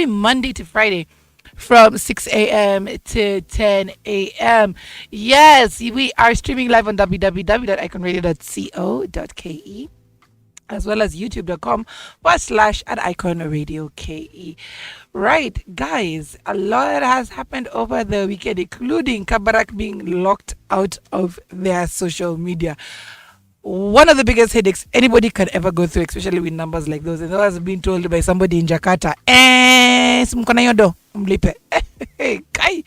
Monday to Friday from 6 a.m. to 10 a.m. Yes, we are streaming live on www.iconradio.co.ke as well as youtube.com/@ Icon Radio KE. Right, guys, a lot has happened over the weekend, including Kabarak being locked out of their social media. One of the biggest headaches anybody can ever go through, especially with numbers like those. And that was being told by somebody in Jakarta. Simkona yodo, mlipe. Hey, guy.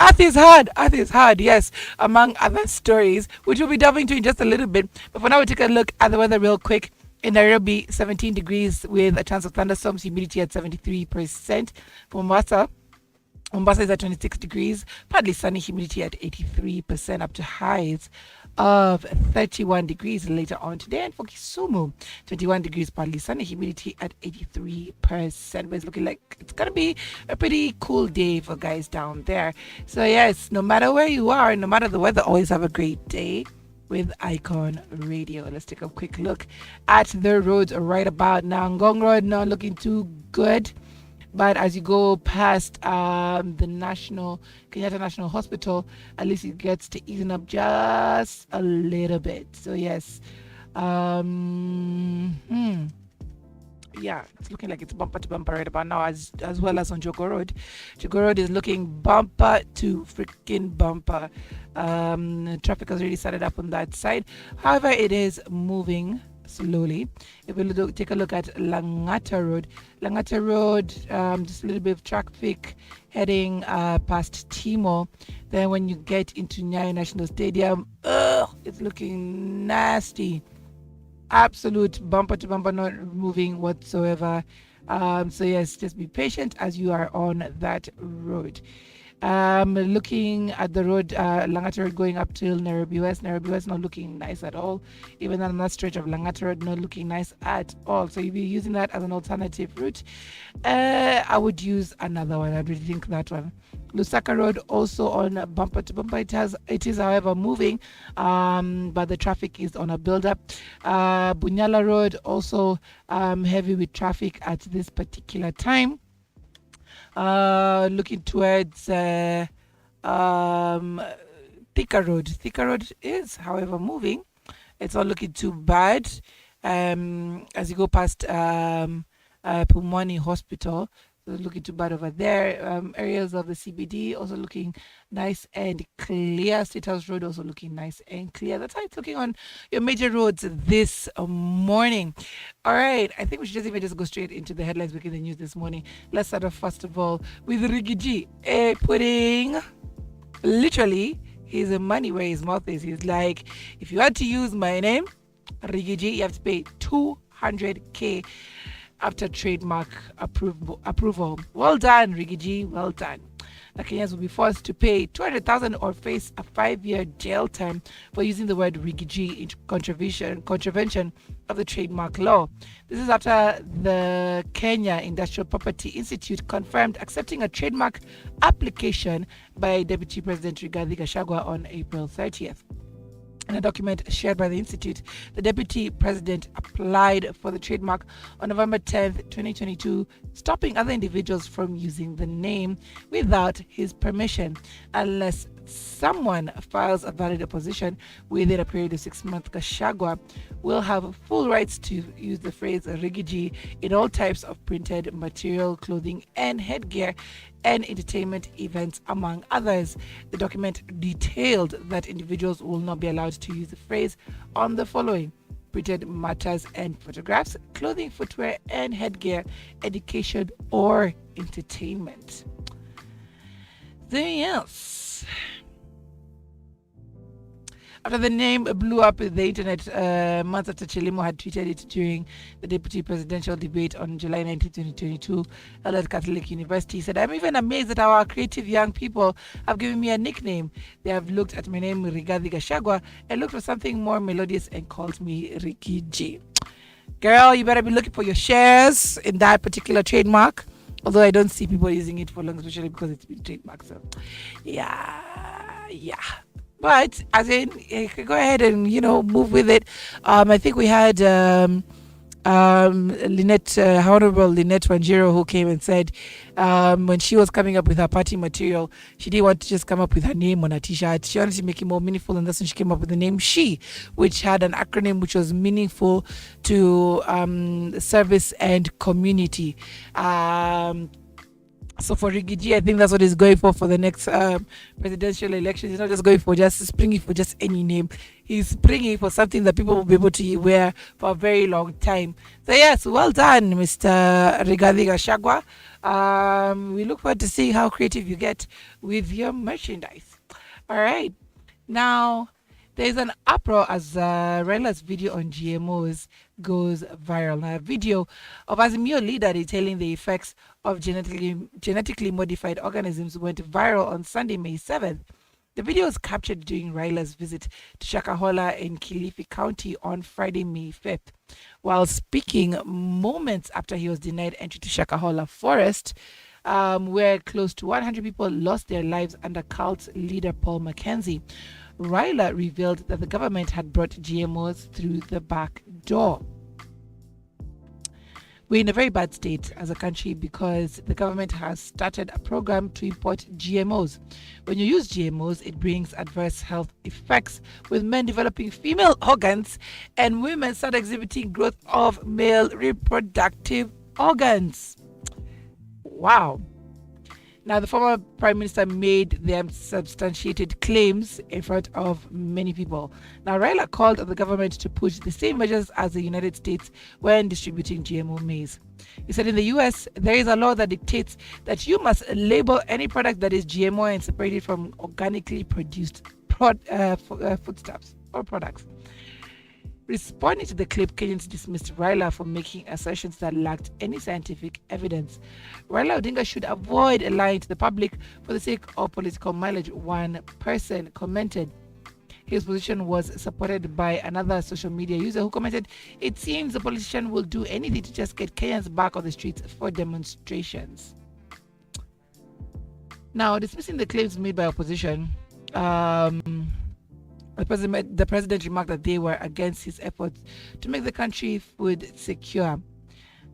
Earth is hard. Earth is hard, yes, among other stories, which we'll be delving into in just a little bit. But for now, we'll take a look at the weather real quick. In Nairobi, 17 degrees with a chance of thunderstorms, humidity at 73%. For Mombasa is at 26 degrees, partly sunny, humidity at 83%, up to highs of 31 degrees later on today. And for Kisumu, 21 degrees, partly sunny, humidity at 83%. But it's looking like it's going to be a pretty cool day for guys down there. So, yes, no matter where you are, no matter the weather, always have a great day with Icon Radio. Let's take a quick look at the roads right about now. Ngong Road not looking too good, but as you go past the Kenyatta National Hospital, at least it gets to even up just a little bit. So yes, yeah, it's looking like it's bumper to bumper right about now, as well as on Jogo Road. Jogo Road is looking bumper to freaking bumper. Traffic has already started up on that side. However, it is moving slowly. If we take a look at Langata Road, just a little bit of traffic heading past Timo. Then when you get into Nyayo National Stadium, it's looking nasty. Absolute bumper to bumper, not moving whatsoever. So yes, just be patient as you are on that road. Looking at the road, Langata Road going up till Nairobi West. Nairobi West not looking nice at all. Even on that stretch of Langata Road, not looking nice at all. So you'll be using that as an alternative route. I would use another one. I really think that one. Lusaka Road also on bumper to bumper. It is, however, moving, but the traffic is on a build-up. Bunyala Road also heavy with traffic at this particular time. Looking towards Thika Road. Thika Road is, however, moving. It's not looking too bad. As you go past Pumwani Hospital, so looking too bad over there. Areas of the CBD also looking nice and clear. State House Road also looking nice and clear. That's how it's looking on your major roads this morning. All right, I think we should just go straight into the headlines making the news this morning. Let's start off first of all with Rigiji putting literally his money where his mouth is. He's like, if you had to use my name, Rigiji, you have to pay 200K after trademark approval. Well done, Rigiji. Well done. The Kenyans will be forced to pay 200,000 or face a 5-year jail term for using the word Rigiji in contravention of the trademark law. This is after the Kenya Industrial Property Institute confirmed accepting a trademark application by Deputy President Rigathi Gachagua on April 30th. In a document shared by the Institute, the Deputy President applied for the trademark on November 10th, 2022, stopping other individuals from using the name without his permission, unless someone files a valid opposition within a period of 6 months. Gachagua will have full rights to use the phrase Rigiji in all types of printed material, clothing, and headgear, and entertainment events, among others. The document detailed that individuals will not be allowed to use the phrase on the following: printed matters and photographs, clothing, footwear, and headgear, education, or entertainment. So yes, after the name blew up the internet months after Chilimo had tweeted it during the deputy presidential debate on July 19, 2022, held at Catholic University, he said, "I'm even amazed that our creative young people have given me a nickname. They have looked at my name, Rigathi Gachagua, and looked for something more melodious and called me Ricky G." Girl, you better be looking for your shares in that particular trademark. Although I don't see people using it for long, especially because it's been trademarked. So, yeah. But as in, you can go ahead and move with it. I think we had Lynette, Honorable Lynette Wanjiro, who came and said when she was coming up with her party material, she didn't want to just come up with her name on a t-shirt. She wanted to make it more meaningful, and that's when she came up with the name She, which had an acronym which was meaningful to service and community. So for Rigiji, I think that's what he's going for the next presidential election. He's not just going for just springing for just any name. He's springing for something that people will be able to wear for a very long time. So yes, well done, Mr. Rigathi Gachagua. We look forward to seeing how creative you get with your merchandise. All right. Now, there's an uproar as Raila's video on GMOs goes viral. Now, a video of Azimio leader detailing the effects of genetically modified organisms went viral on Sunday, May 7th. The video was captured during Raila's visit to Shakahola in Kilifi County on Friday, May 5th. While speaking moments after he was denied entry to Shakahola Forest, where close to 100 people lost their lives under cult leader Paul Mackenzie, Raila revealed that the government had brought GMOs through the back door. We're in a very bad state as a country because the government has started a program to import GMOs. When you use GMOs, it brings adverse health effects, with men developing female organs and women start exhibiting growth of male reproductive organs. Wow. Now, the former Prime Minister made them substantiated claims in front of many people. Now, Raila called on the government to push the same measures as the United States when distributing GMO maize. He said in the US, there is a law that dictates that you must label any product that is GMO and separate it from organically produced foodstuffs or products. Responding to the clip, Kenyans dismissed Raila for making assertions that lacked any scientific evidence. Raila Odinga should avoid lying to the public for the sake of political mileage, one person commented. His position was supported by another social media user who commented, "It seems the politician will do anything to just get Kenyans back on the streets for demonstrations." Now, dismissing the claims made by opposition, the president remarked that they were against his efforts to make the country food secure.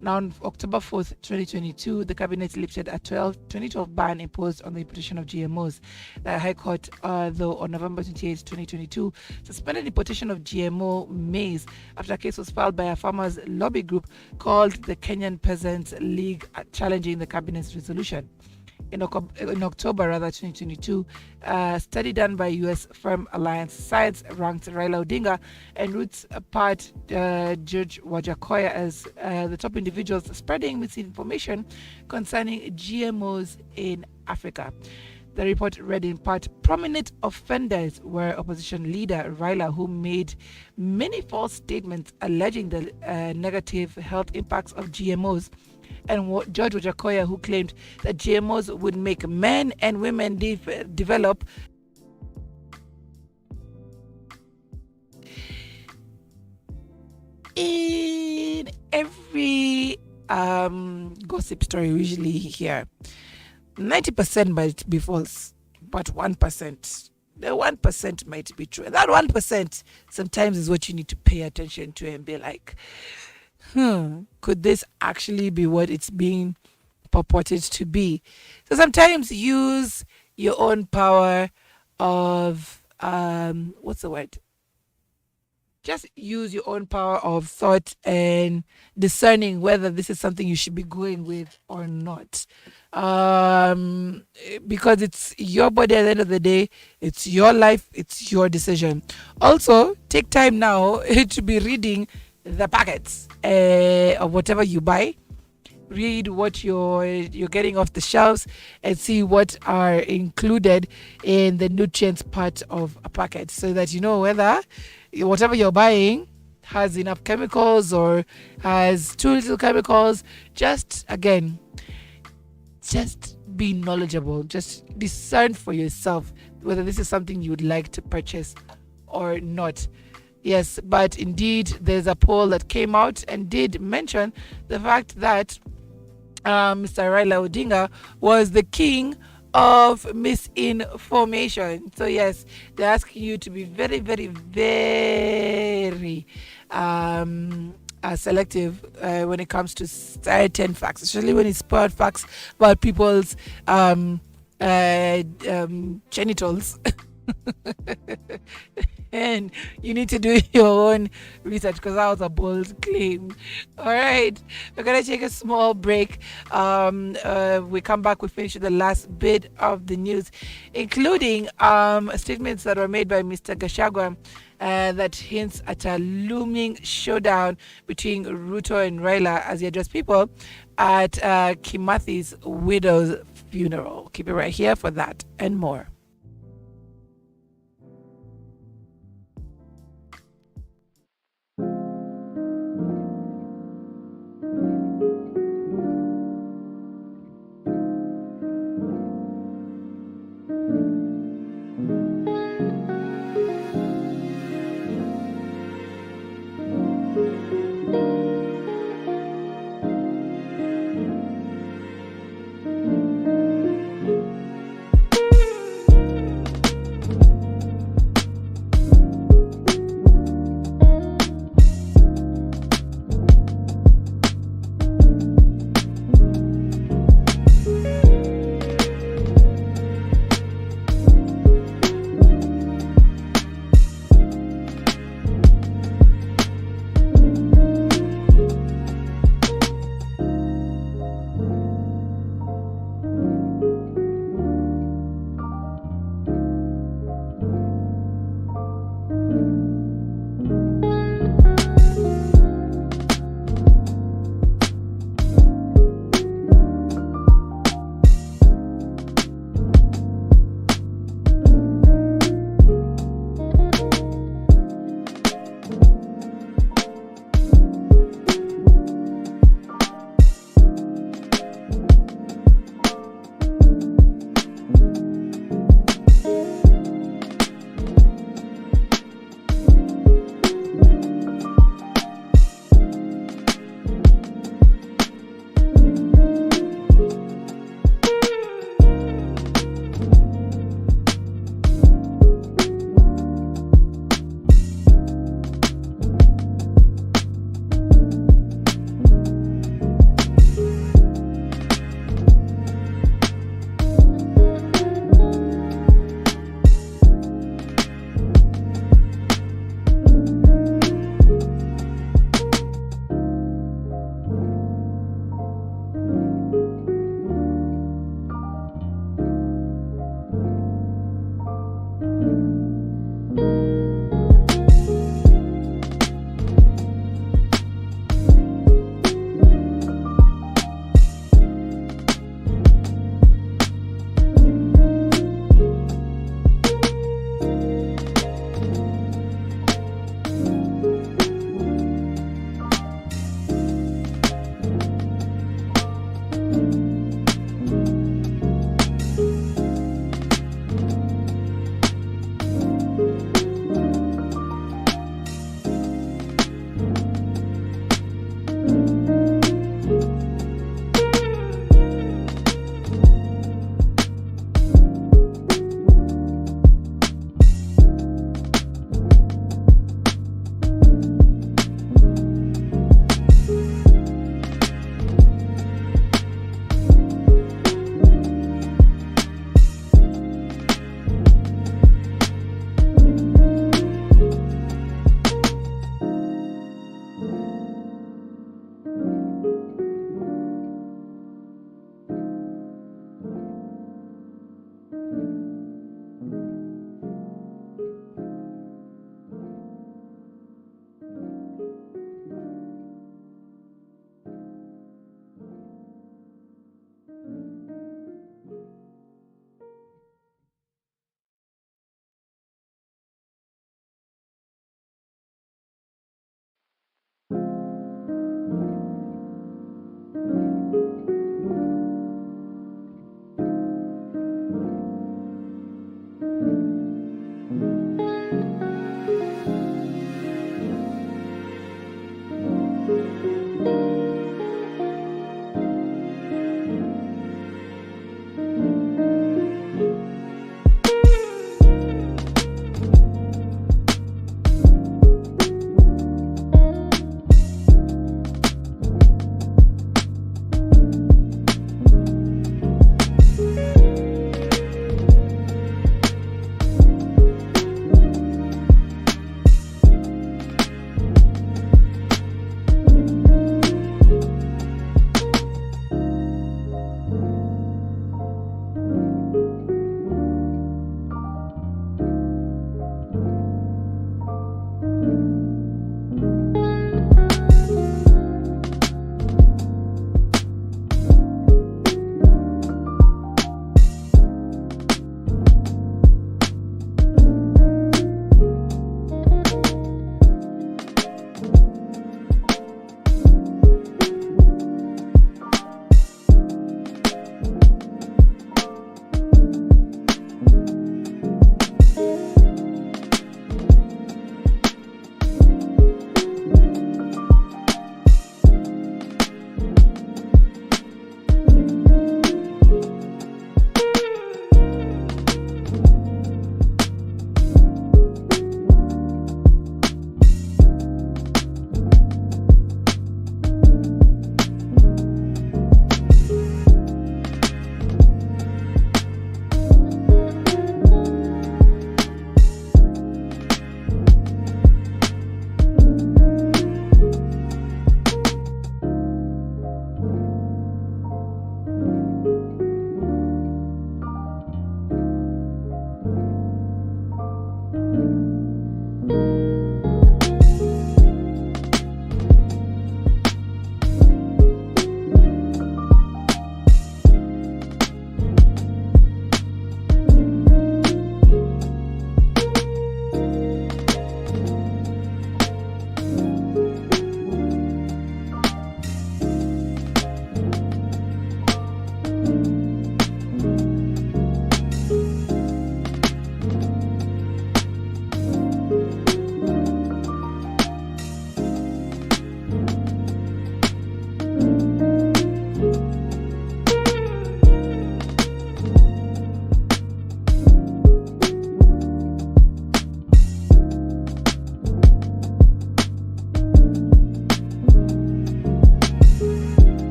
Now, on October 4th, 2022, the cabinet lifted a 2012 ban imposed on the importation of GMOs. The High Court, though, on November 28th, 2022, suspended importation of GMO maize after a case was filed by a farmers' lobby group called the Kenyan Peasants League, challenging the cabinet's resolution. In October 2022, a study done by U.S. firm Alliance Science ranked Raila Odinga and Roots part George Wajakoya as the top individuals spreading misinformation concerning GMOs in Africa. The report read in part, prominent offenders were opposition leader Raila, who made many false statements alleging the negative health impacts of GMOs, and George Wajakoya, who claimed that GMOs would make men and women develop in every gossip story we usually hear. 90% might be false, but 1%. The 1% might be true. And that 1% sometimes is what you need to pay attention to and be like, could this actually be what it's being purported to be? So sometimes use your own power of, what's the word? Just use your own power of thought and discerning whether this is something you should be going with or not. Because it's your body at the end of the day, it's your life, it's your decision. Also, take time now to be reading the packets of whatever you buy. Read what you're getting off the shelves and see what are included in the nutrients part of a packet, so that you know whether whatever you're buying has enough chemicals or has too little chemicals. Just be knowledgeable. Just discern for yourself whether this is something you would like to purchase or not. Yes, but indeed, there's a poll that came out and did mention the fact that Mr. Raila Odinga was the king of misinformation. So yes, they're asking you to be very, very, very selective when it comes to certain facts, especially when it's spurred facts about people's genitals. And you need to do your own research because that was a bold claim. All right, we're gonna take a small break. We come back, we finish with the last bit of the news, including statements that were made by Mr. Gashagwa that hints at a looming showdown between Ruto and Raila as he addressed people at Kimathi's widow's funeral. Keep it right here for that and more.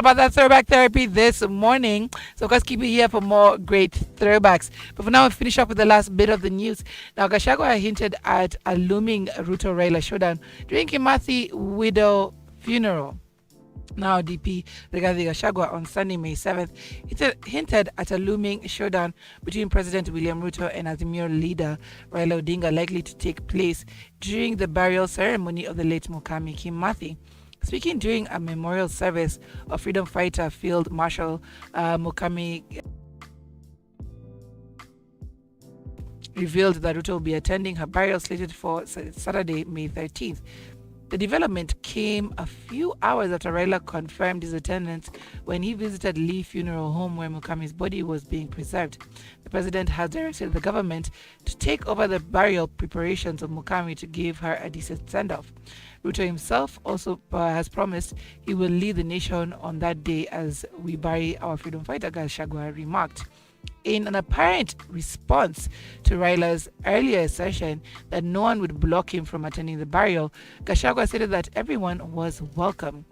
about that throwback therapy this morning. So, of course, keep it here for more great throwbacks. But for now, we'll finish up with the last bit of the news. Now, Gachagua hinted at a looming Ruto Raila showdown during Kimathi widow funeral. Now, DP Rigathi Gachagua on Sunday, May 7th, hinted at a looming showdown between President William Ruto and Azimio leader Raila Odinga likely to take place during the burial ceremony of the late Mukami Kimathi. Speaking during a memorial service of freedom fighter Field Marshal Mukami revealed that Ruto will be attending her burial slated for Saturday, May 13th. The development came a few hours after Raila confirmed his attendance when he visited Lee Funeral Home where Mukami's body was being preserved. The president has directed the government to take over the burial preparations of Mukami to give her a decent send-off. Ruto himself also has promised he will lead the nation on that day as we bury our freedom fighter, Gachagua remarked. In an apparent response to Raila's earlier assertion that no one would block him from attending the burial, Gachagua stated that everyone was welcome.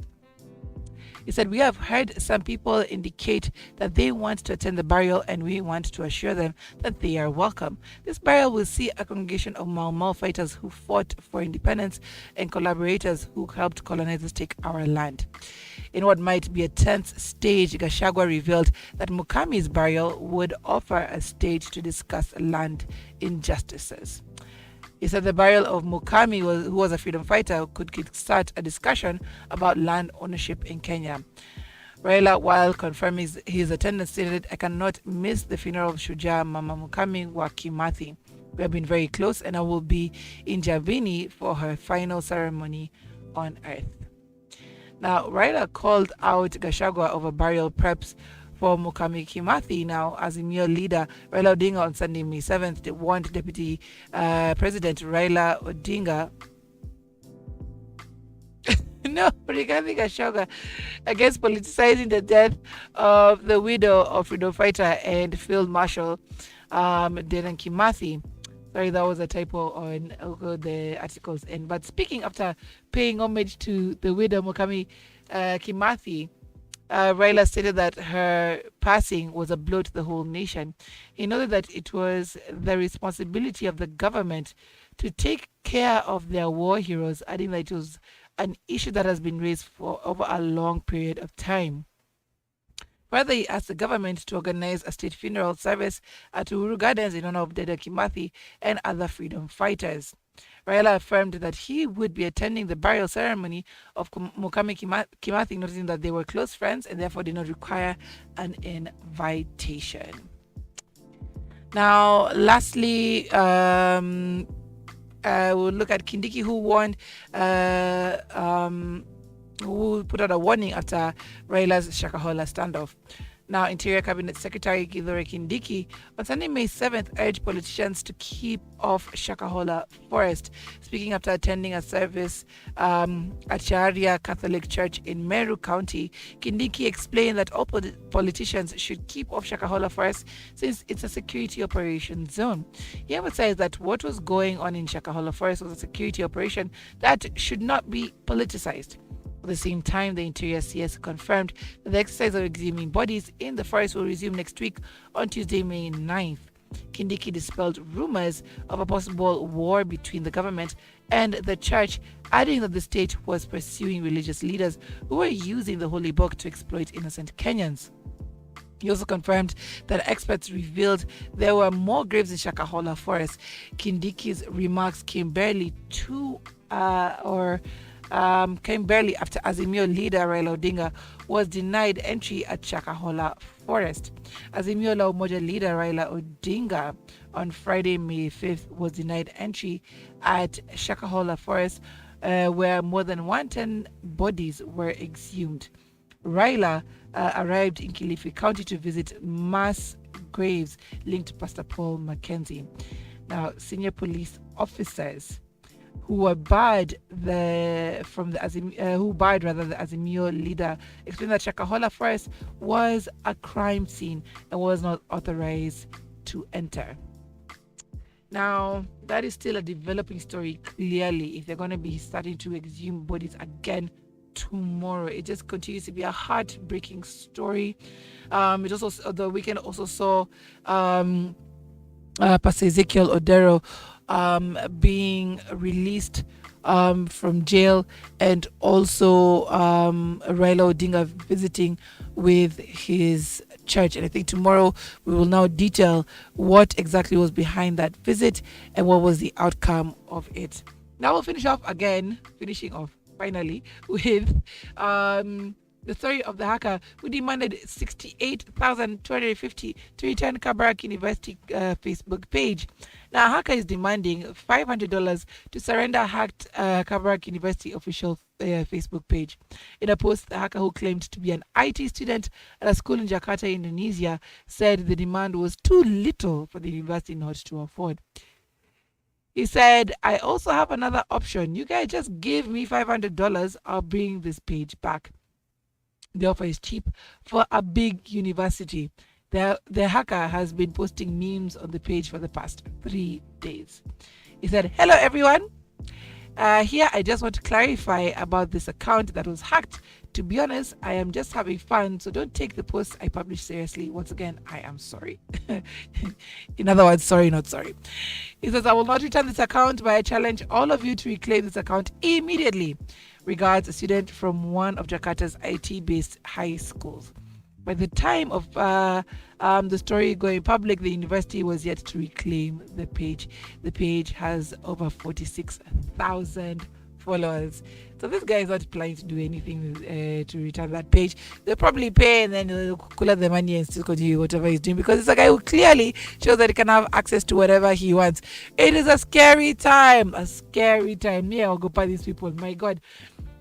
He said, "We have heard some people indicate that they want to attend the burial and we want to assure them that they are welcome. This burial will see a congregation of Mau Mau fighters who fought for independence and collaborators who helped colonizers take our land." In what might be a tense stage, Gachagua revealed that Mukami's burial would offer a stage to discuss land injustices. He said the burial of Mukami, who was a freedom fighter, could kickstart a discussion about land ownership in Kenya. Raila, while confirming his attendance, stated, "I cannot miss the funeral of Shujaa Mama Mukami wa Kimathi. We have been very close and I will be in Javini for her final ceremony on earth." Now, Raila called out Gachagua over burial preps for Mukami Kimathi. Now, Azimio leader Raila Odinga on Sunday, May 7th, warned Deputy President Raila Odinga regarding Gachagua against politicizing the death of the widow of freedom fighter and Field Marshal Dedan Kimathi. Sorry, that was a typo on the articles. But speaking after paying homage to the widow Mukami Kimathi, Raila stated that her passing was a blow to the whole nation. He noted that it was the responsibility of the government to take care of their war heroes, adding that it was an issue that has been raised for over a long period of time. Further, he asked the government to organize a state funeral service at Uhuru Gardens in honor of Dedan Kimathi and other freedom fighters. Raila affirmed that he would be attending the burial ceremony of Mukami Kimathi, noting that they were close friends and therefore did not require an invitation. Now, lastly, we'll look at Kindiki, who put out a warning after Raila's Shakahola standoff. Now, Interior Cabinet Secretary Kithure Kindiki on Sunday, May 7th, urged politicians to keep off Shakahola Forest. Speaking after attending a service at Sharia Catholic Church in Meru County, Kindiki explained that all politicians should keep off Shakahola Forest since it's a security operation zone. He emphasized that what was going on in Shakahola Forest was a security operation that should not be politicized. At the same time, the Interior CS confirmed that the exercise of exhuming bodies in the forest will resume next week on Tuesday, May 9th. Kindiki dispelled rumors of a possible war between the government and the church, adding that the state was pursuing religious leaders who were using the holy book to exploit innocent Kenyans. He also confirmed that experts revealed there were more graves in Shakahola Forest. Kindiki's remarks came barely after Azimio leader Raila Odinga was denied entry at Shakahola Forest. Azimio La Umoja leader Raila Odinga on Friday, May 5th, was denied entry at Shakahola Forest, where more than 110 bodies were exhumed. Raila arrived in Kilifi County to visit mass graves linked to Pastor Paul Mackenzie. Now, senior police officers who barred the Azimio leader explained that Shakahola Forest was a crime scene and was not authorized to enter. Now, that is still a developing story, clearly, if they're going to be starting to exhume bodies again tomorrow. It just continues to be a heartbreaking story. It also, the weekend also saw Pastor Ezekiel Odero being released from jail, and also Raila Odinga visiting with his church. And I think tomorrow we will now detail what exactly was behind that visit and what was the outcome of it. Now we'll finishing off finally with the story of the hacker who demanded 68,250 to return Kabarak University Facebook page. Now, a hacker is demanding $500 to surrender hacked Kabarak University official Facebook page. In a post, the hacker, who claimed to be an IT student at a school in Jakarta, Indonesia, said the demand was too little for the university not to afford. He said, I also have another option. You guys just give me $500, I'll bring this page back. The offer is cheap for a big university. The hacker has been posting memes on the page for the past 3 days. He said, hello everyone. Here I just want to clarify about this account that was hacked. To be honest, I am just having fun, so don't take the post I publish seriously. Once again, I am sorry. In other words, sorry, not sorry. He says, I will not return this account, but I challenge all of you to reclaim this account immediately. Regards, a student from one of Jakarta's IT-based high schools. By the time of the story going public, the university was yet to reclaim the page. The page has over 46,000 followers. So this guy is not planning to do anything to return that page. They'll probably pay and then he'll collect the money and still continue whatever he's doing, because it's a guy who clearly shows that he can have access to whatever he wants. It is a scary time. A scary time. Yeah, I'll go by these people. My God.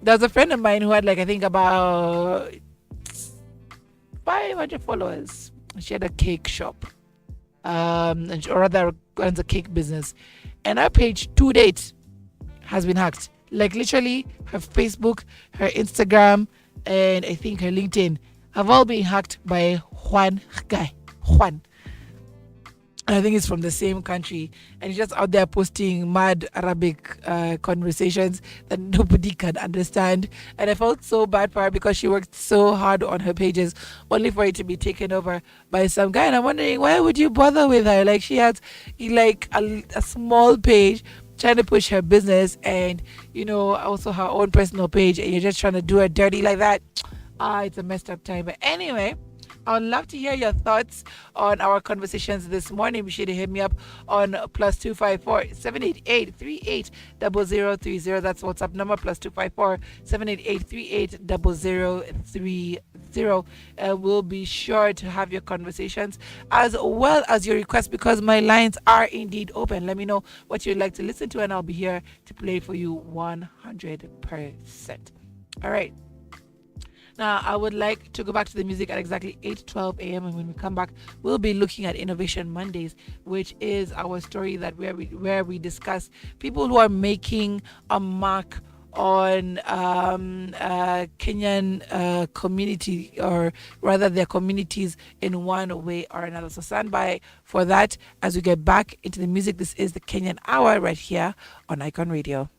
There's a friend of mine who had I think about 500 followers. She had a cake shop, or rather runs a cake business, and her page to date has been hacked. Literally, her Facebook, her Instagram, and I think her LinkedIn have all been hacked by Juan. I think it's from the same country, and he's just out there posting mad Arabic conversations that nobody can understand. And I felt so bad for her because she worked so hard on her pages, only for it to be taken over by some guy. And I'm wondering, why would you bother with her? She has a small page trying to push her business, and also her own personal page, and you're just trying to do her dirty like that. It's a messed up time. But anyway, I would love to hear your thoughts on our conversations this morning. Be sure to hit me up on +254 788 380030. That's WhatsApp number, +254 788 380030. We'll be sure to have your conversations as well as your requests, because my lines are indeed open. Let me know what you'd like to listen to, and I'll be here to play for you 100%. All right. Now, I would like to go back to the music at exactly 8:12 a.m. And when we come back, we'll be looking at Innovation Mondays, which is our story where we discuss people who are making a mark on Kenyan community, or rather their communities, in one way or another. So stand by for that as we get back into the music. This is the Kenyan Hour right here on Icon Radio.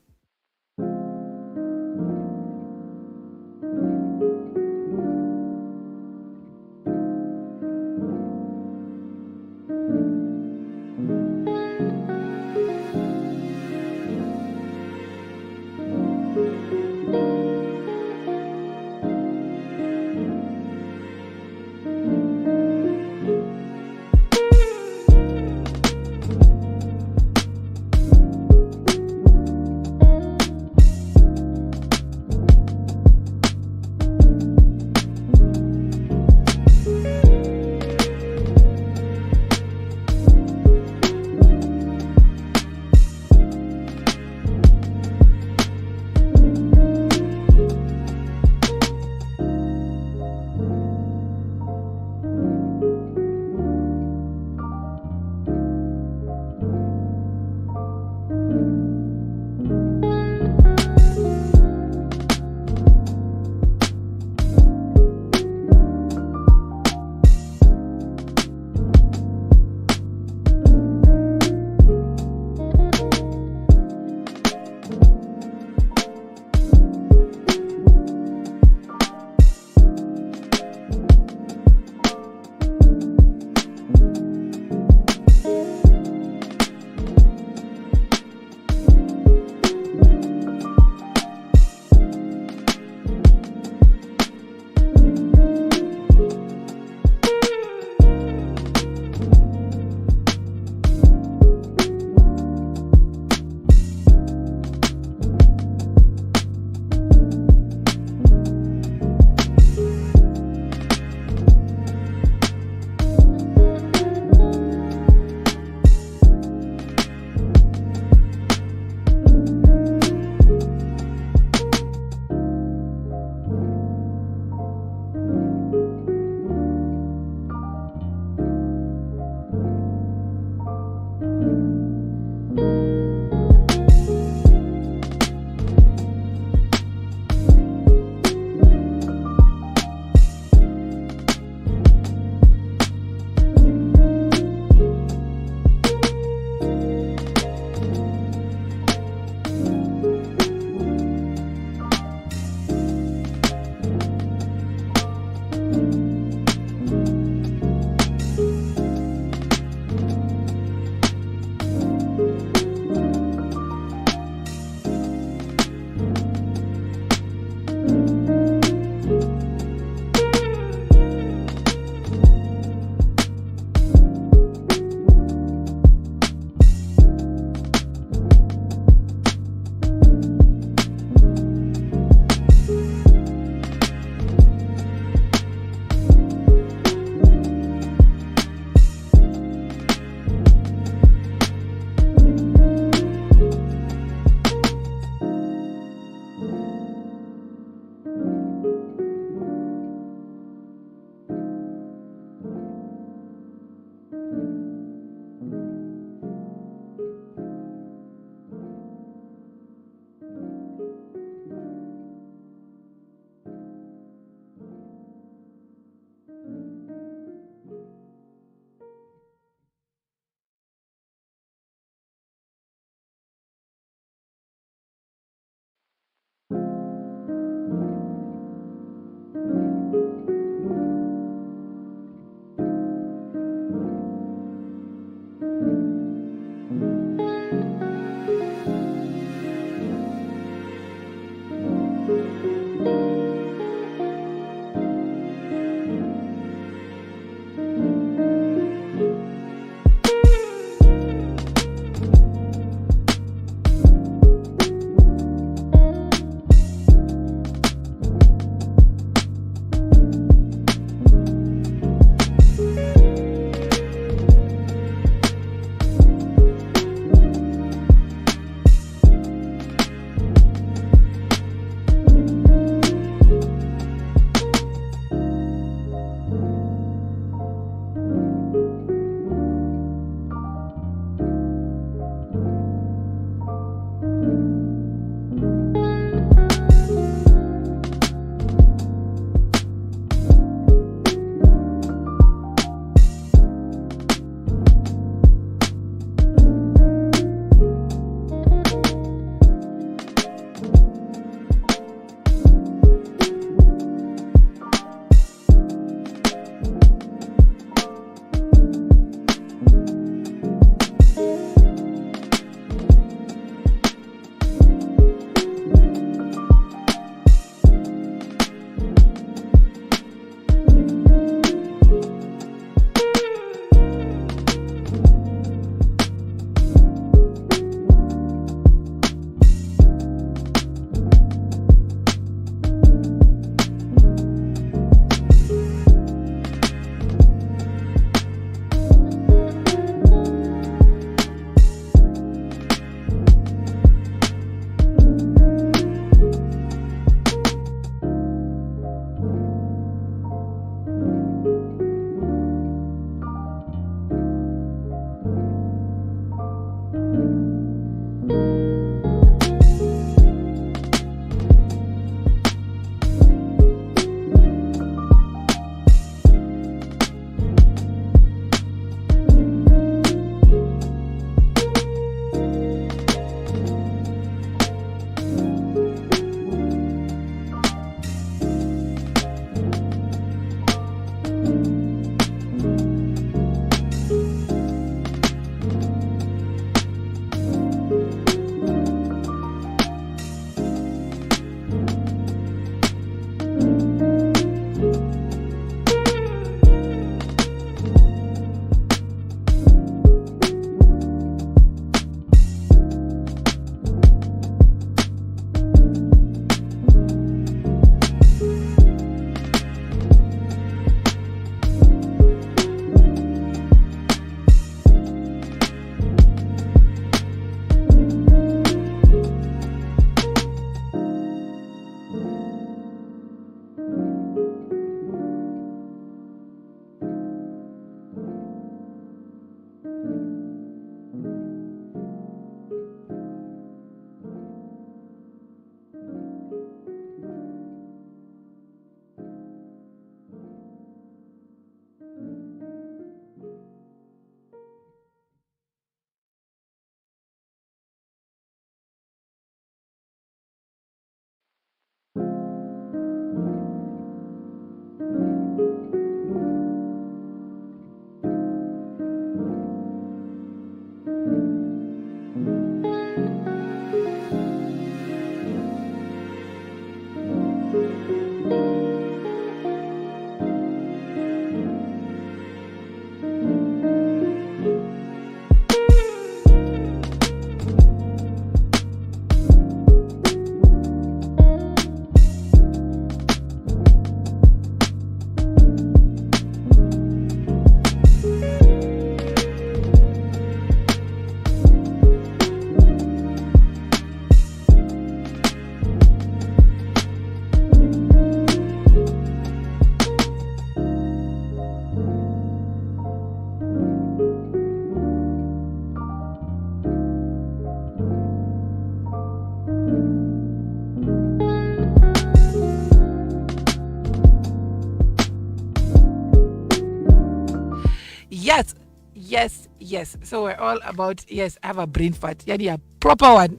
Yes, yes, yes. So we're all about, yes, I have a brain fart. Yani a proper one.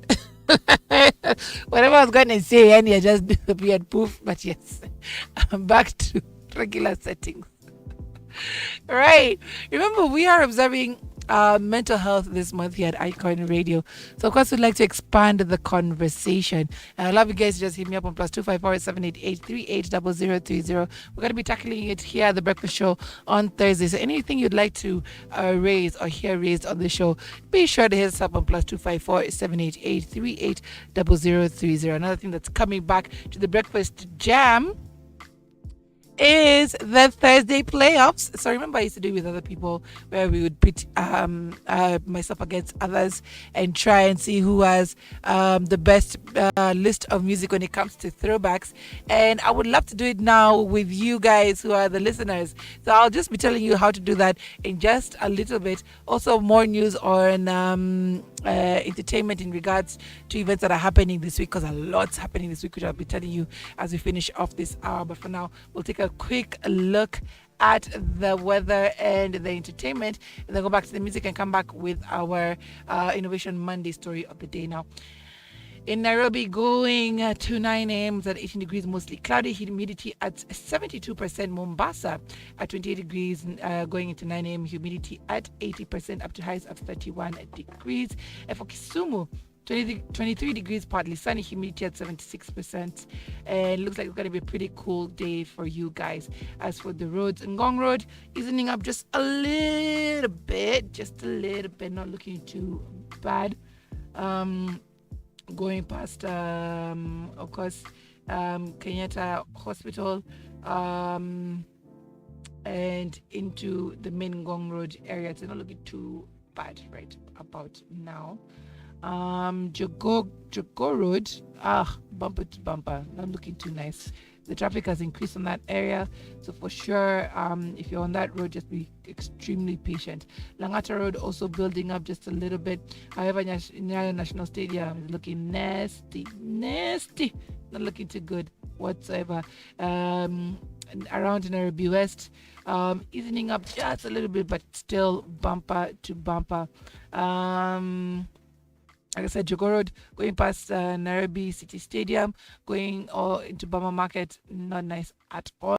Whatever I was going to say, yani I just disappeared, poof. But yes, I'm back to regular settings. Right. Remember, we are observing mental health this month here at Icon Radio. So, of course, we'd like to expand the conversation. And I'd love you guys to just hit me up on +254 We're going to be tackling it here at the Breakfast Show on Thursday. So, anything you'd like to raise or hear raised on the show, be sure to hit us up on +254 Another thing that's coming back to the Breakfast Jam is the Thursday playoffs. So remember, I used to do it with other people where we would pit myself against others and try and see who has the best list of music when it comes to throwbacks. And I would love to do it now with you guys who are the listeners. So I'll just be telling you how to do that in just a little bit. Also, more news on entertainment in regards to events that are happening this week, because a lot's happening this week, which I'll be telling you as we finish off this hour. But for now, we'll take a quick look at the weather and the entertainment, and then go back to the music and come back with our Innovation Monday story of the day. Now, in Nairobi, going to 9 a.m. at 18 degrees, mostly cloudy, humidity at 72%. Mombasa at 28 degrees, going into 9 a.m., humidity at 80%, up to highs of 31 degrees. And for Kisumu, 23 degrees, partly sunny, humidity at 76%. And it looks like it's going to be a pretty cool day for you guys. As for the roads, Ngong Road, easing up just a little bit, not looking too bad. Going past, of course, Kenyatta Hospital, and into the main Ngong Road area. It's not looking too bad right about now. Jogo Road, bumper to bumper, not looking too nice The traffic has increased on that area. So for sure, if you're on that road, just be extremely patient. Langata Road also building up just a little bit. However, Nyayo National Stadium is looking nasty, nasty. Not looking too good whatsoever. Around Nairobi West, easing up just a little bit, but still bumper to bumper. Like I said, Jogo Road, going past Nairobi City Stadium, going all into Bama Market, not nice at all.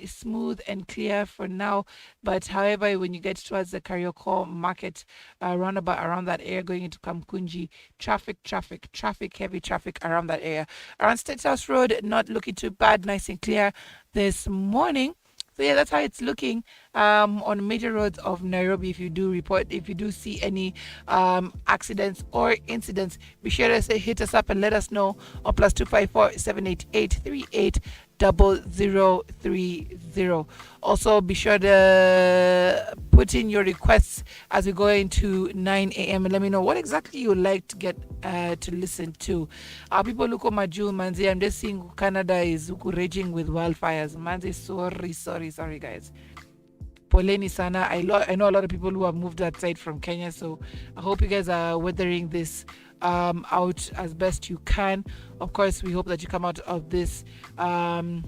Smooth and clear for now, but however, when you get towards the Karioko Market, roundabout around that area, going into Kamkunji, traffic, heavy traffic around that area. Around State House Road, not looking too bad, nice and clear this morning. So yeah, that's how it's looking on major roads of Nairobi. If you do see any accidents or incidents, be sure to hit us up and let us know on +254 788 380030. Also, be sure to put in your requests as we go into 9 a.m. and let me know what exactly you would like to get to listen to. People look at Maju Manzi. I'm just seeing Canada is raging with wildfires. Manzi, sorry guys. Poleni sana. I know a lot of people who have moved that side from Kenya, so I hope you guys are weathering this out as best you can. Of course, we hope that you come out of this without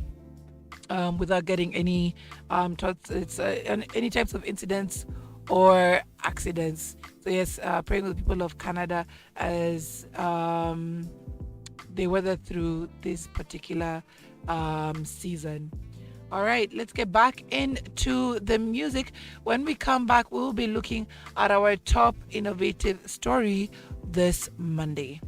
getting any any types of incidents or accidents. So yes, praying with the people of Canada as they weather through this particular season. All right, let's get back into the music. When we come back, we'll be looking at our top innovative story this Monday.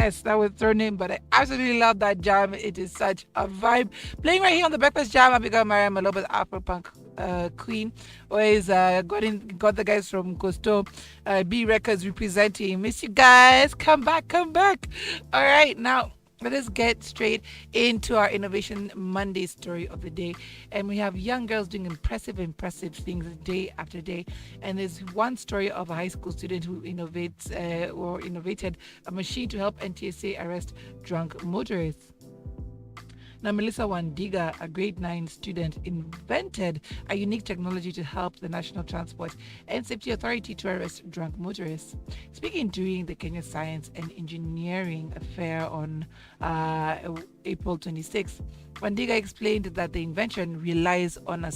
mess that was thrown in, but I absolutely love that jam. It is such a vibe. Playing right here on the Breakfast Jam, I become Myra, Maloba's Afro Punk queen. Always got the guys from Costo B Records representing. Miss you guys. Come back, come back. All right, now let us get straight into our Innovation Monday story of the day. And we have young girls doing impressive things day after day. And there's one story of a high school student who innovated a machine to help NTSA arrest drunk motorists. Now, Melissa Wandiga, a grade 9 student, invented a unique technology to help the National Transport and Safety Authority to arrest drunk motorists. Speaking during the Kenya Science and Engineering Fair on April 26, Wandiga explained that the invention relies on a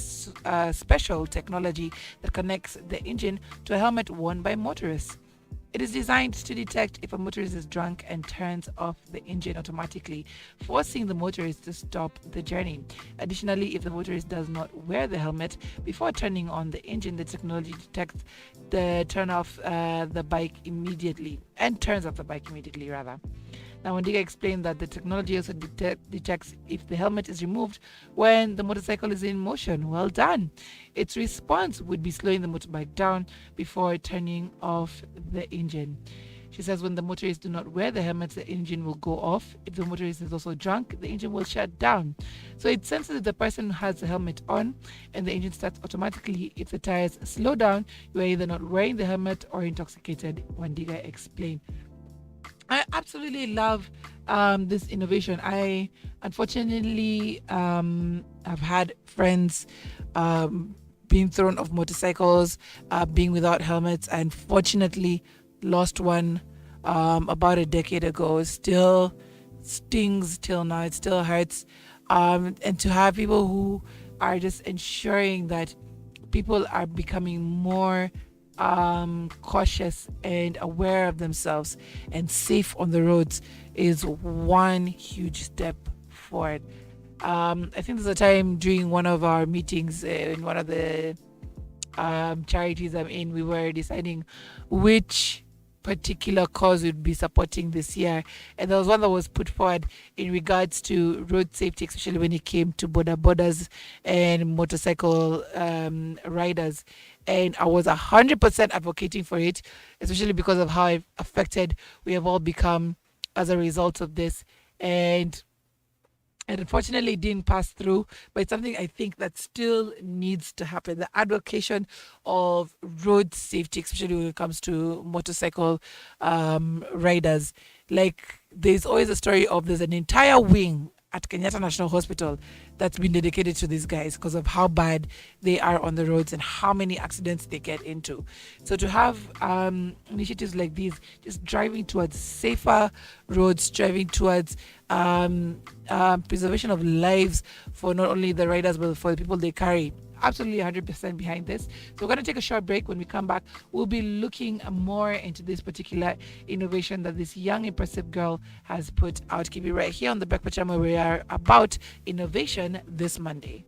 special technology that connects the engine to a helmet worn by motorists. It is designed to detect if a motorist is drunk and turns off the engine automatically, forcing the motorist to stop the journey. Additionally, if the motorist does not wear the helmet before turning on the engine, the technology detects the turns off the bike immediately. Now, Wandiga explained that the technology also detects if the helmet is removed when the motorcycle is in motion. Well done. Its response would be slowing the motorbike down before turning off the engine. She says when the motorists do not wear the helmet, the engine will go off. If the motorist is also drunk, the engine will shut down. So it senses if the person has the helmet on and the engine starts automatically. If the tires slow down, you are either not wearing the helmet or intoxicated, Wandiga explained. I absolutely love this innovation. I unfortunately have had friends being thrown off motorcycles, being without helmets, and fortunately lost one about a decade ago. It still stings till now. It still hurts. And to have people who are just ensuring that people are becoming more cautious and aware of themselves and safe on the roads is one huge step forward. I think there's a time during one of our meetings in one of the charities I'm in, we were deciding which particular cause we'd be supporting this year, and there was one that was put forward in regards to road safety, especially when it came to borders and motorcycle riders. And I was 100% advocating for it, especially because of how affected we have all become as a result of this. And unfortunately it didn't pass through, but it's something I think that still needs to happen. The advocacy of road safety, especially when it comes to motorcycle riders. Like, there's always a story of there's an entire wing at Kenyatta National Hospital that's been dedicated to these guys because of how bad they are on the roads and how many accidents they get into. So to have initiatives like these, just driving towards safer roads, driving towards preservation of lives for not only the riders but for the people they carry. Absolutely 100% behind this. So we're going to take a short break. When we come back, we'll be looking more into this particular innovation that this young, impressive girl has put out. Keep it right here on the Breakfast Channel, where we are about innovation this Monday.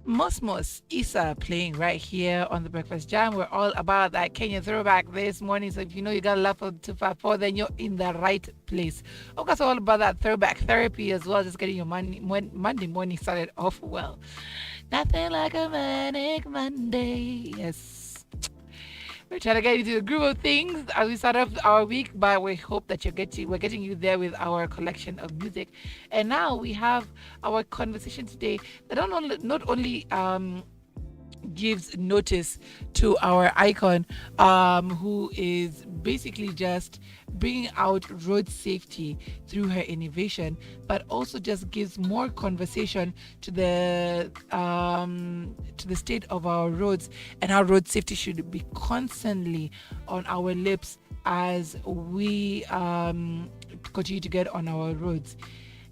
Mosmos Issa playing right here on the Breakfast Jam. We're all about that Kenya throwback this morning. So if you know you got a love for 254, then you're in the right place. Of course, all about that throwback therapy as well, just getting your Monday morning started off well. Nothing like a manic Monday. Yes. We're trying to get into the groove of things as we start off our week, but we hope that we're getting you there with our collection of music. And now we have our conversation today that not only gives notice to our icon, who is basically just bringing out road safety through her innovation, but also just gives more conversation to the state of our roads and how road safety should be constantly on our lips as we continue to get on our roads.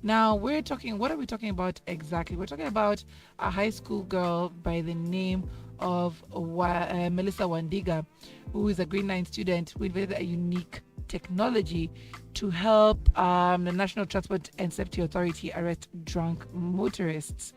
Now, what are we talking about exactly? We're talking about a high school girl by the name of Melissa Wandiga, who is a grade 9 student who invented a unique technology to help the National Transport and Safety Authority arrest drunk motorists.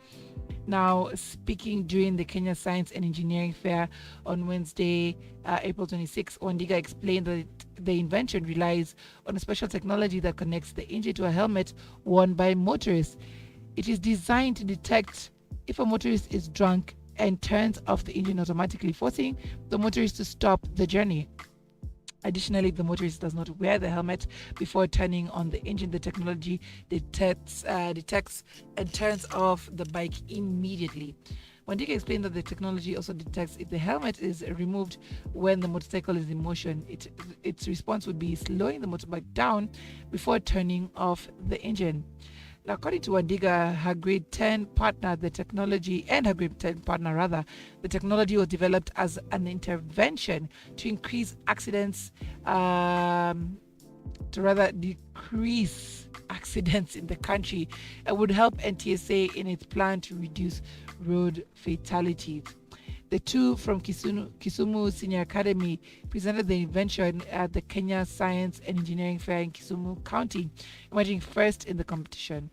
Now, speaking during the Kenya Science and Engineering Fair on Wednesday, April 26, Wandiga explained that the invention relies on a special technology that connects the engine to a helmet worn by motorists. It is designed to detect if a motorist is drunk and turns off the engine automatically, forcing the motorist to stop the journey. Additionally, if the motorist does not wear the helmet before turning on the engine, the technology detects and turns off the bike immediately. Wandiga explained that the technology also detects if the helmet is removed when the motorcycle is in motion. Its response would be slowing the motorbike down before turning off the engine. Now, according to Wandiga, her grade 10 partner, the technology was developed as an intervention to increase accidents, decrease accidents in the country, and would help NTSA in its plan to reduce road fatalities. The two from Kisumu Senior Academy presented the invention at the Kenya Science and Engineering Fair in Kisumu County, emerging first in the competition.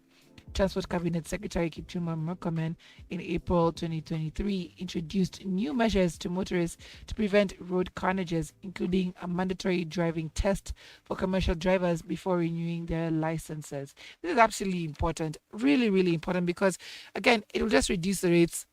Transport Cabinet Secretary Kipchumba Murkomen in April 2023 introduced new measures to motorists to prevent road carnages, including a mandatory driving test for commercial drivers before renewing their licenses. This is absolutely important, really, really important, because again, it will just reduce the rates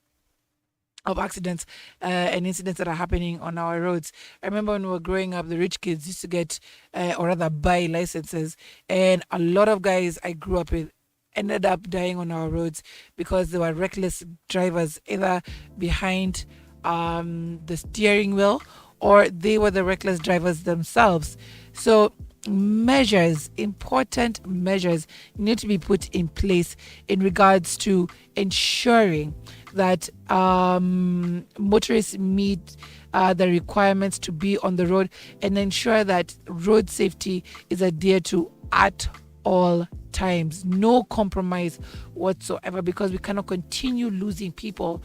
of accidents and incidents that are happening on our roads. I remember when we were growing up, the rich kids used to get or rather buy licenses, and a lot of guys I grew up with ended up dying on our roads because they were reckless drivers, either behind the steering wheel or they were the reckless drivers themselves. So important measures need to be put in place in regards to ensuring that motorists meet the requirements to be on the road, and ensure that road safety is adhered to at all times. No compromise whatsoever, because we cannot continue losing people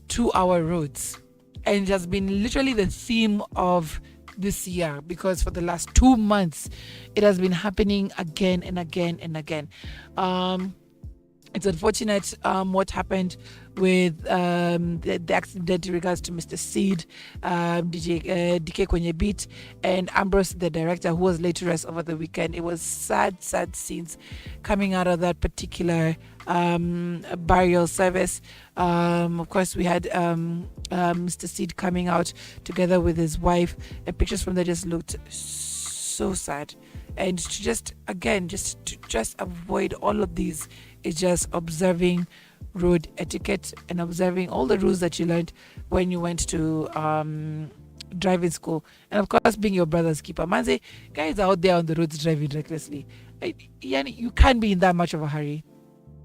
to our roads. And it has been literally the theme of this year, because for the last 2 months it has been happening again and again and again. It's unfortunate what happened with the accident in regards to Mr. Seed, DK Kwenye Beat, and Ambrose, the director, who was laid to rest over the weekend. It was sad scenes coming out of that particular burial service. Of course, we had Mr. Seed coming out together with his wife, and pictures from there just looked so sad. And to just avoid all of these is just observing road etiquette and observing all the rules that you learned when you went to driving school, and of course being your brother's keeper. Manze, guys out there on the roads driving recklessly, you can't be in that much of a hurry.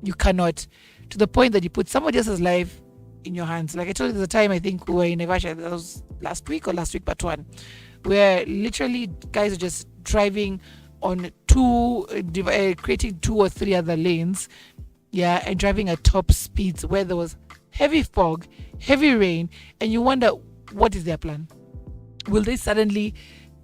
You cannot, to the point that you put somebody else's life in your hands. Like I told you, the time I think we were in Nevada, that was last week but one, where literally guys are just driving on creating 2 or 3 other lanes, and driving at top speeds where there was heavy fog, heavy rain, and you wonder what is their plan. Will they suddenly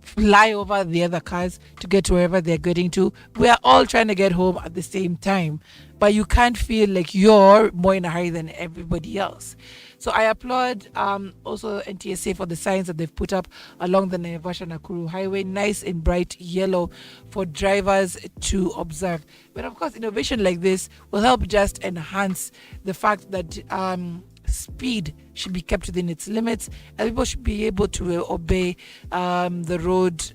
fly over the other cars to get to wherever they're getting to? We are all trying to get home at the same time, but you can't feel like you're more in a hurry than everybody else. So I applaud also NTSA for the signs that they've put up along the Naivasha Nakuru Highway, nice in bright yellow for drivers to observe. But of course, innovation like this will help just enhance the fact that speed should be kept within its limits, and people should be able to obey the road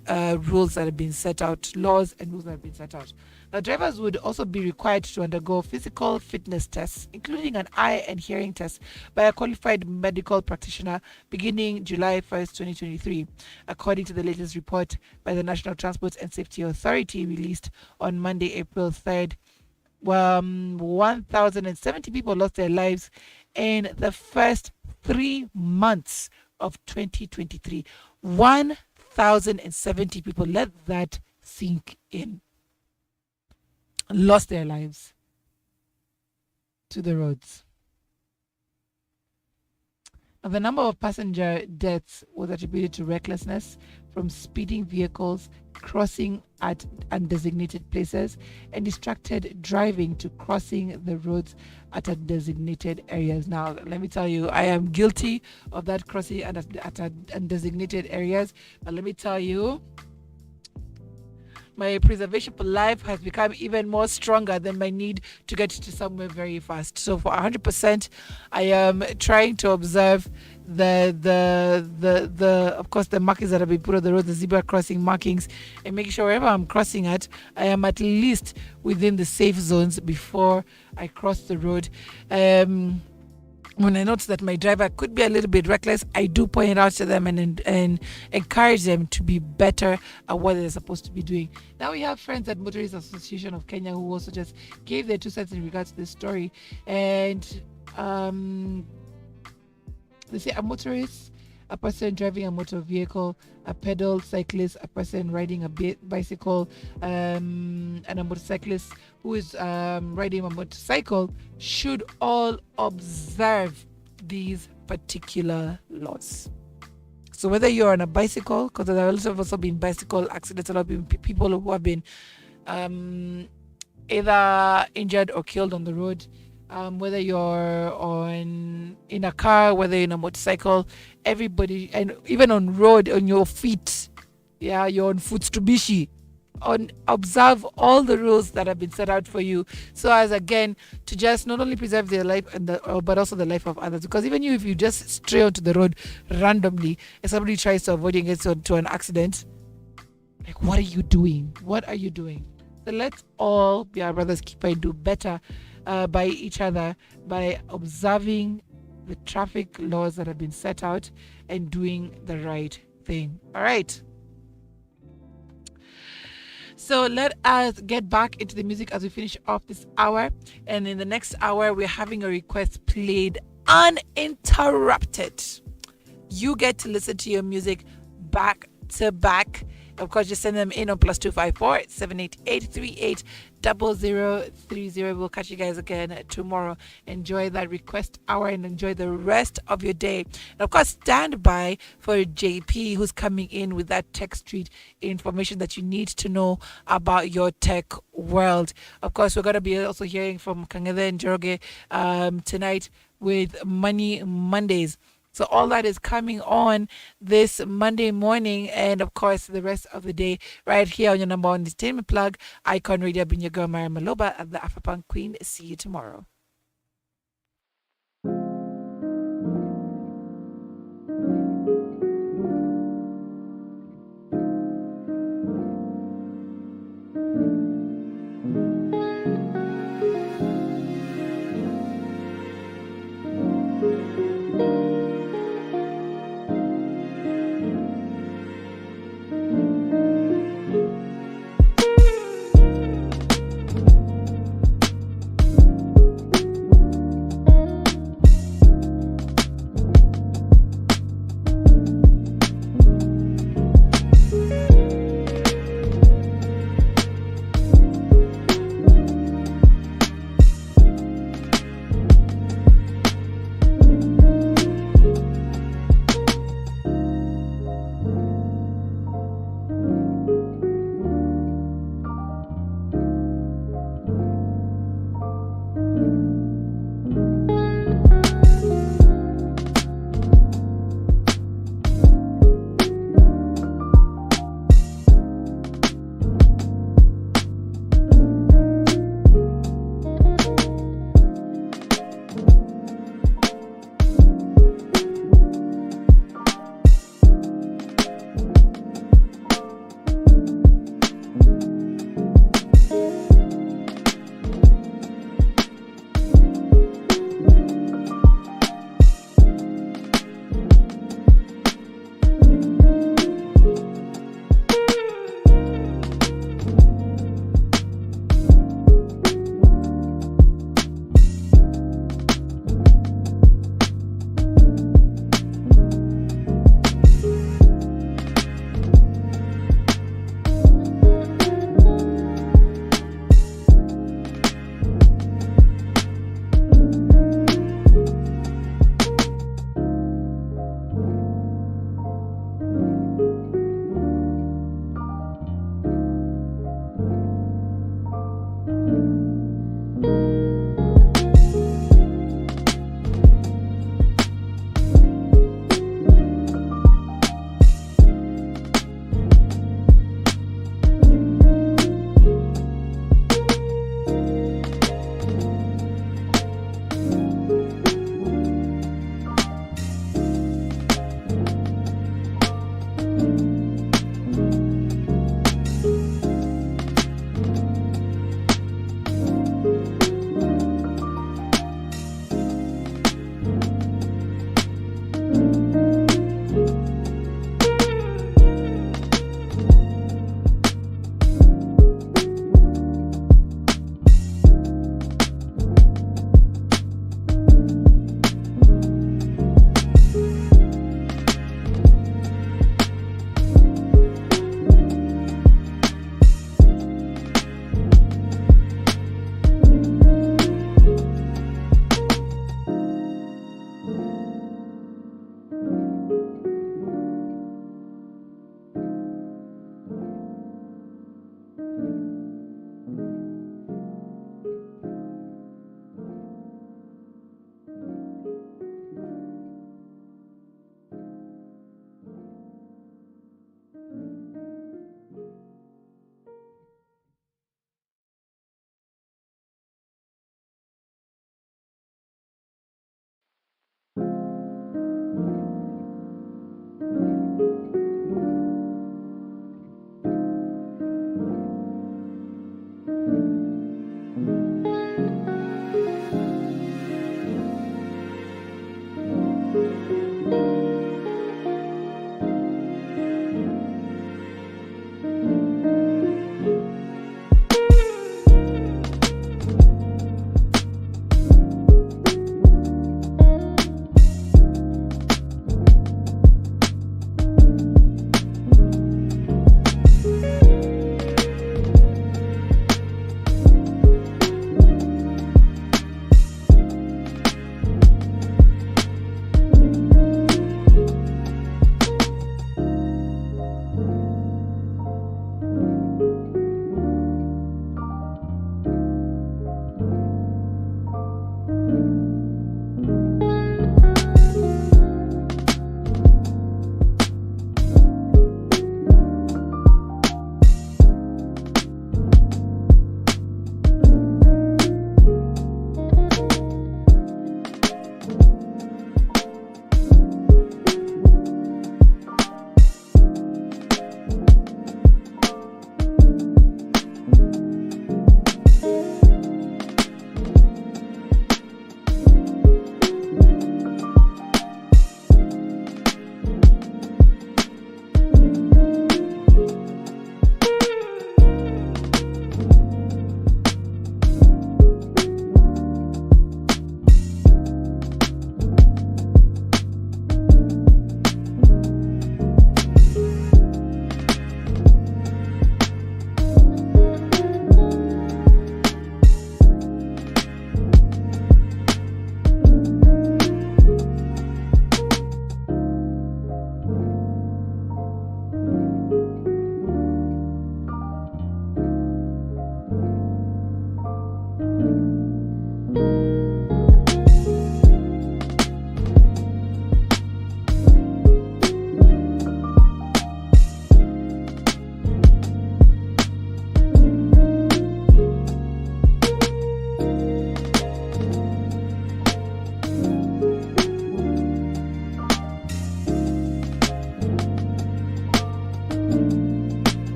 rules that have been set out, laws and rules that have been set out. Now, drivers would also be required to undergo physical fitness tests, including an eye and hearing test by a qualified medical practitioner beginning July 1st, 2023, according to the latest report by the National Transport and Safety Authority released on Monday, April 3rd. 1,070 people lost their lives in the first 3 months of 2023. 1,070 people, let that sink in, lost their lives to the roads. Now, the number of passenger deaths was attributed to recklessness from speeding vehicles, crossing at undesignated places, and distracted driving to crossing the roads at undesignated areas. Now, let me tell you, I am guilty of that crossing at undesignated areas, but let me tell you, my preservation for life has become even more stronger than my need to get to somewhere very fast. So for 100%, I am trying to observe the of course the markings that have been put on the road, the zebra crossing markings, and making sure wherever I'm crossing at, I am at least within the safe zones before I cross the road. When I notice that my driver could be a little bit reckless, I do point it out to them and encourage them to be better at what they're supposed to be doing. Now we have friends at Motorists Association of Kenya who also just gave their 2 cents in regards to this story. And they say a motorist, a person driving a motor vehicle, a pedal cyclist, a person riding a bicycle, and a motorcyclist who is riding a motorcycle should all observe these particular laws. So whether you're on a bicycle, because there have also been bicycle accidents, a lot of people who have been either injured or killed on the road. Whether you're in a car, whether you're in a motorcycle, everybody, and even on road, on your feet, you're on Futsubishi, observe all the rules that have been set out for you, so as again to just not only preserve their life but also the life of others. Because even if you just stray onto the road randomly and somebody tries to avoid and gets into an accident, like, what are you doing? So let's all be our brother's keeper and do better by each other by observing the traffic laws that have been set out and doing the right thing. All right. So let us get back into the music as we finish off this hour. And in the next hour, we're having a request played uninterrupted. You get to listen to your music back to back. Of course, just send them in on +254 788 0030. We'll catch you guys again tomorrow. Enjoy that request hour and enjoy the rest of your day. And of course, stand by for JP, who's coming in with that Tech Street information that you need to know about your tech world. Of course, we're going to be also hearing from Kangede and Joroge tonight with Money Mondays. So all that is coming on this Monday morning, and of course the rest of the day right here on your number one entertainment plug, Icon Radio. Been your girl Myra Maloba at the Afropunk Queen. See you tomorrow.